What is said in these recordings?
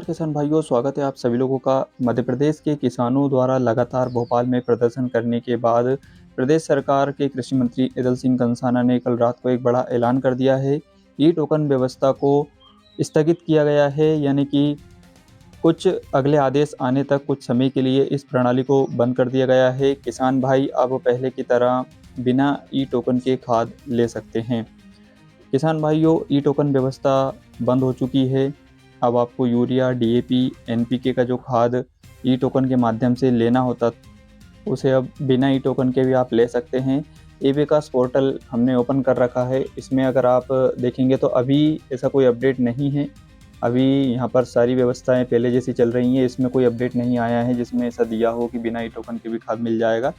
किसान भाइयों, स्वागत है आप सभी लोगों का। मध्य प्रदेश के किसानों द्वारा लगातार भोपाल में प्रदर्शन करने के बाद प्रदेश सरकार के कृषि मंत्री ऐदल सिंह कंषाना ने कल रात को एक बड़ा ऐलान कर दिया है। ई टोकन व्यवस्था को स्थगित किया गया है, यानी कि कुछ अगले आदेश आने तक कुछ समय के लिए इस प्रणाली को बंद कर दिया गया है। किसान भाई अब पहले की तरह बिना ई टोकन के खाद ले सकते हैं। किसान भाइयों, ई टोकन व्यवस्था बंद हो चुकी है। अब आपको यूरिया, डीएपी, एनपीके का जो खाद ई टोकन के माध्यम से लेना होता, उसे अब बिना ई टोकन के भी आप ले सकते हैं। ई विकास पोर्टल हमने ओपन कर रखा है। इसमें अगर आप देखेंगे तो अभी ऐसा कोई अपडेट नहीं है। अभी यहाँ पर सारी व्यवस्थाएं पहले जैसी चल रही हैं। इसमें कोई अपडेट नहीं आया है जिसमें ऐसा दिया हो कि बिना ई टोकन के भी खाद मिल जाएगा।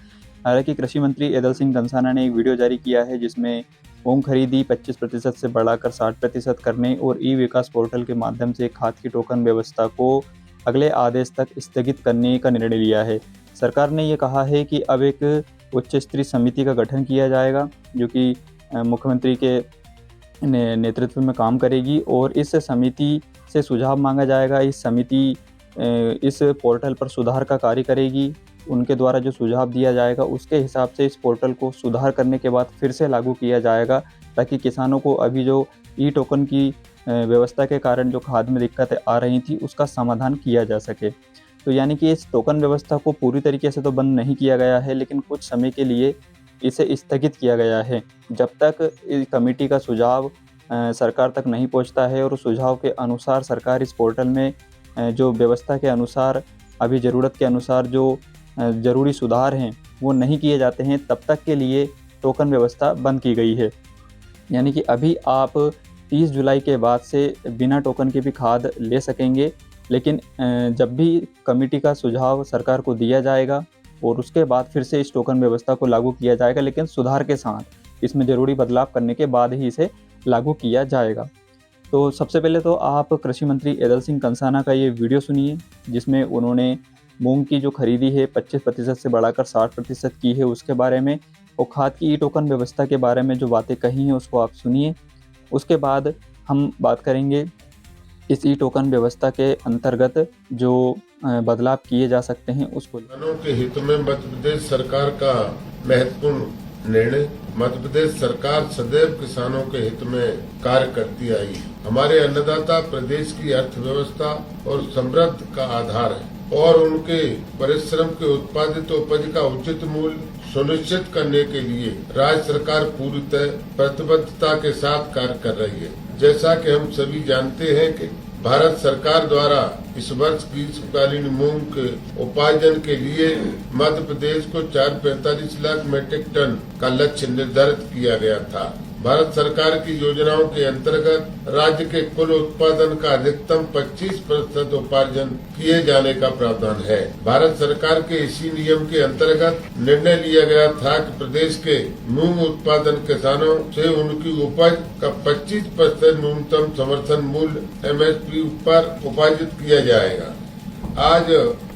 हालांकि कृषि मंत्री ऐदल सिंह कंषाना ने एक वीडियो जारी किया है जिसमें मूंग खरीदी 25% से बढ़ाकर 60% करने और ई विकास पोर्टल के माध्यम से खाद की टोकन व्यवस्था को अगले आदेश तक स्थगित करने का निर्णय लिया है। सरकार ने ये कहा है कि अब एक उच्च स्तरीय समिति का गठन किया जाएगा जो कि मुख्यमंत्री के नेतृत्व में काम करेगी और इस समिति से सुझाव मांगा जाएगा। इस समिति इस पोर्टल पर सुधार का कार्य करेगी। उनके द्वारा जो सुझाव दिया जाएगा उसके हिसाब से इस पोर्टल को सुधार करने के बाद फिर से लागू किया जाएगा, ताकि किसानों को अभी जो ई टोकन की व्यवस्था के कारण जो खाद में दिक्कतें आ रही थी उसका समाधान किया जा सके। तो यानी कि इस टोकन व्यवस्था को पूरी तरीके से तो बंद नहीं किया गया है, लेकिन कुछ समय के लिए इसे स्थगित किया गया है जब तक इस कमेटी का सुझाव सरकार तक नहीं पहुंचता है और उस सुझाव के अनुसार सरकार इस पोर्टल में जो व्यवस्था के अनुसार अभी ज़रूरत के अनुसार जो ज़रूरी सुधार हैं वो नहीं किए जाते हैं, तब तक के लिए टोकन व्यवस्था बंद की गई है। यानी कि अभी आप 30 जुलाई के बाद से बिना टोकन के भी खाद ले सकेंगे, लेकिन जब भी कमेटी का सुझाव सरकार को दिया जाएगा और उसके बाद फिर से इस टोकन व्यवस्था को लागू किया जाएगा, लेकिन सुधार के साथ इसमें ज़रूरी बदलाव करने के बाद ही इसे लागू किया जाएगा। तो सबसे पहले तो आप कृषि मंत्री ऐदल सिंह कंषाना का ये वीडियो सुनिए जिसमें उन्होंने मूंग की जो खरीदी है 25% से बढ़ाकर 60% की है उसके बारे में, और खाद की ई टोकन व्यवस्था के बारे में जो बातें कही हैं उसको आप सुनिए। उसके बाद हम बात करेंगे इस ई टोकन व्यवस्था के अंतर्गत जो बदलाव किए जा सकते हैं उसको। किसानों के हित में मध्य प्रदेश सरकार का महत्वपूर्ण निर्णय। मध्य प्रदेश सरकार सदैव किसानों के हित में कार्य करती आई है। हमारे अन्नदाता प्रदेश की अर्थव्यवस्था और समृद्धि का आधार है और उनके परिश्रम के उत्पादित उपज का उचित मूल्य सुनिश्चित करने के लिए राज्य सरकार पूरी प्रतिबद्धता के साथ कार्य कर रही है। जैसा कि हम सभी जानते हैं कि भारत सरकार द्वारा इस वर्ष ग्रीष्मकालीन मूंग के उपार्जन के लिए मध्य प्रदेश को 445 लाख मीट्रिक टन का लक्ष्य निर्धारित किया गया था। भारत सरकार की योजनाओं के अंतर्गत राज्य के कुल उत्पादन का अधिकतम 25% उपार्जन किए जाने का प्रावधान है। भारत सरकार के इसी नियम के अंतर्गत निर्णय लिया गया था कि प्रदेश के मूंग उत्पादन किसानों से उनकी उपज का 25% न्यूनतम समर्थन मूल्य MSP पर उपार्जित किया जाएगा। आज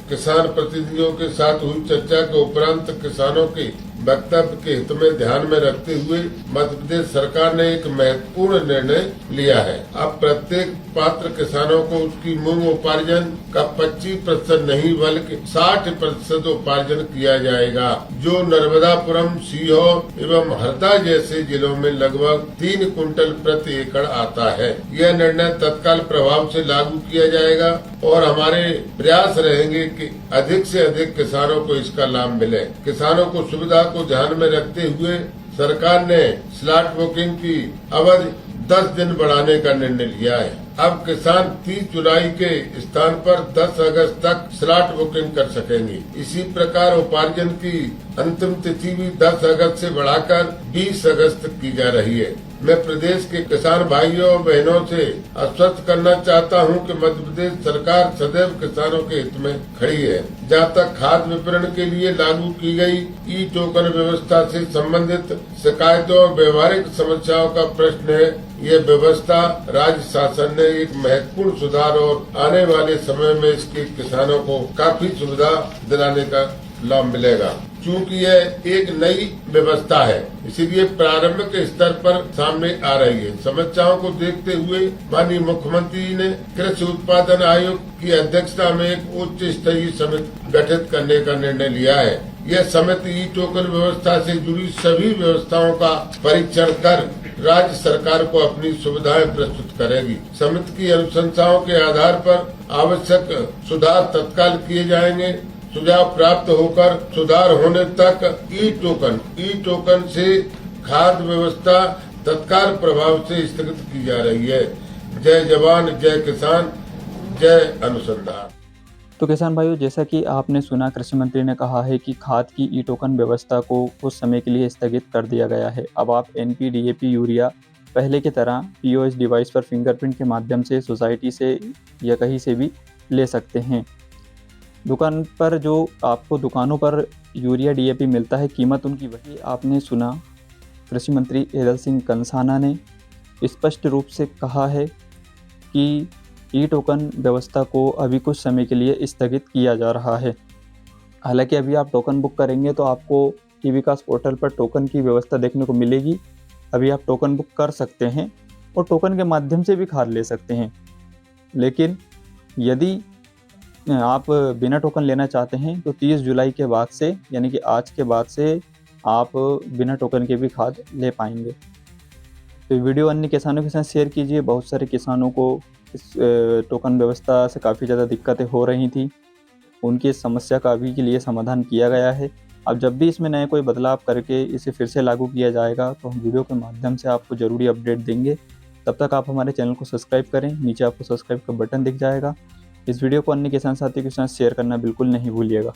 किसान प्रतिनिधियों के साथ हुई चर्चा के उपरांत किसानों के वक्तव्य के हित में ध्यान में रखते हुए मध्य प्रदेश सरकार ने एक महत्वपूर्ण निर्णय लिया है। अब प्रत्येक पात्र किसानों को उसकी मूंग उपार्जन का 25% नहीं बल्कि 60% उपार्जन किया जाएगा, जो नर्मदापुरम, सीहोर एवं हरदा जैसे जिलों में लगभग 3 कुंटल प्रति एकड़ आता है। यह निर्णय तत्काल प्रभाव से लागू किया जाएगा और हमारे प्रयास रहेंगे कि अधिक से अधिक किसानों को इसका लाभ मिले। किसानों को सुविधा को ध्यान में रखते हुए सरकार ने स्लॉट बुकिंग की अवधि 10 दिन बढ़ाने का निर्णय लिया है। अब किसान 30 जुलाई के स्थान पर 10 अगस्त तक स्लॉट बुकिंग कर सकेंगे। इसी प्रकार उपार्जन की अंतिम तिथि भी 10 अगस्त से बढ़ाकर 20 अगस्त तक की जा रही है। मैं प्रदेश के किसान भाइयों और बहनों से आश्वस्त करना चाहता हूं कि मध्य प्रदेश सरकार सदैव किसानों के हित में खड़ी है। जहां तक खाद वितरण के लिए लागू की गई ई टोकन व्यवस्था से संबंधित शिकायतों और व्यवहारिक समस्याओं का प्रश्न है, यह व्यवस्था राज्य शासन ने एक महत्वपूर्ण सुधार और आने वाले समय में इसके किसानों को काफी सुविधा दिलाने का लाभ मिलेगा। चूंकि यह एक नई व्यवस्था है, इसीलिए प्रारंभिक स्तर पर सामने आ रही है। समस्याओं को देखते हुए माननीय मुख्यमंत्री ने कृषि उत्पादन आयोग की अध्यक्षता में एक उच्च स्तरीय समिति गठित करने का निर्णय लिया है। यह समिति ई टोकन व्यवस्था से जुड़ी सभी व्यवस्थाओं का परीक्षण कर राज्य सरकार को अपनी सुविधाएं प्रस्तुत करेगी। समिति की अनुशंसाओं के आधार पर आवश्यक सुधार तत्काल किए जाएंगे। सुझाव प्राप्त होकर सुधार होने तक ई टोकन से खाद्य व्यवस्था तत्काल प्रभाव से स्थगित की जा रही है। जय जवान, जय किसान, जय अनुसंधान। तो किसान भाइयों, जैसा कि आपने सुना, कृषि मंत्री ने कहा है कि खाद की ई टोकन व्यवस्था को कुछ समय के लिए स्थगित कर दिया गया है। अब आप NP, DAP, यूरिया पहले की तरह POS डिवाइस पर फिंगरप्रिंट के माध्यम से सोसाइटी से या कहीं से भी ले सकते हैं। दुकान पर जो आपको दुकानों पर यूरिया DAP मिलता है, कीमत उनकी वही आपने सुना। कृषि मंत्री एदल सिंह कंसाना ने स्पष्ट रूप से कहा है कि ई टोकन व्यवस्था को अभी कुछ समय के लिए स्थगित किया जा रहा है। हालांकि अभी आप टोकन बुक करेंगे तो आपको ई-विकास पोर्टल पर टोकन की व्यवस्था देखने को मिलेगी। अभी आप टोकन बुक कर सकते हैं और टोकन के माध्यम से भी खाद ले सकते हैं। लेकिन यदि आप बिना टोकन लेना चाहते हैं तो 30 जुलाई के बाद से, यानी कि आज के बाद से, आप बिना टोकन के भी खाद ले पाएंगे। तो वीडियो अन्य किसानों के साथ शेयर कीजिए। बहुत सारे किसानों को इस टोकन व्यवस्था से काफ़ी ज़्यादा दिक्कतें हो रही थी। उनकी इस समस्या का अभी के लिए समाधान किया गया है। अब जब भी इसमें नए कोई बदलाव करके इसे फिर से लागू किया जाएगा तो हम वीडियो के माध्यम से आपको ज़रूरी अपडेट देंगे। तब तक आप हमारे चैनल को सब्सक्राइब करें। नीचे आपको सब्सक्राइब का बटन दिख जाएगा। इस वीडियो को अन्य किसान साथियों के साथ शेयर करना बिल्कुल नहीं भूलिएगा।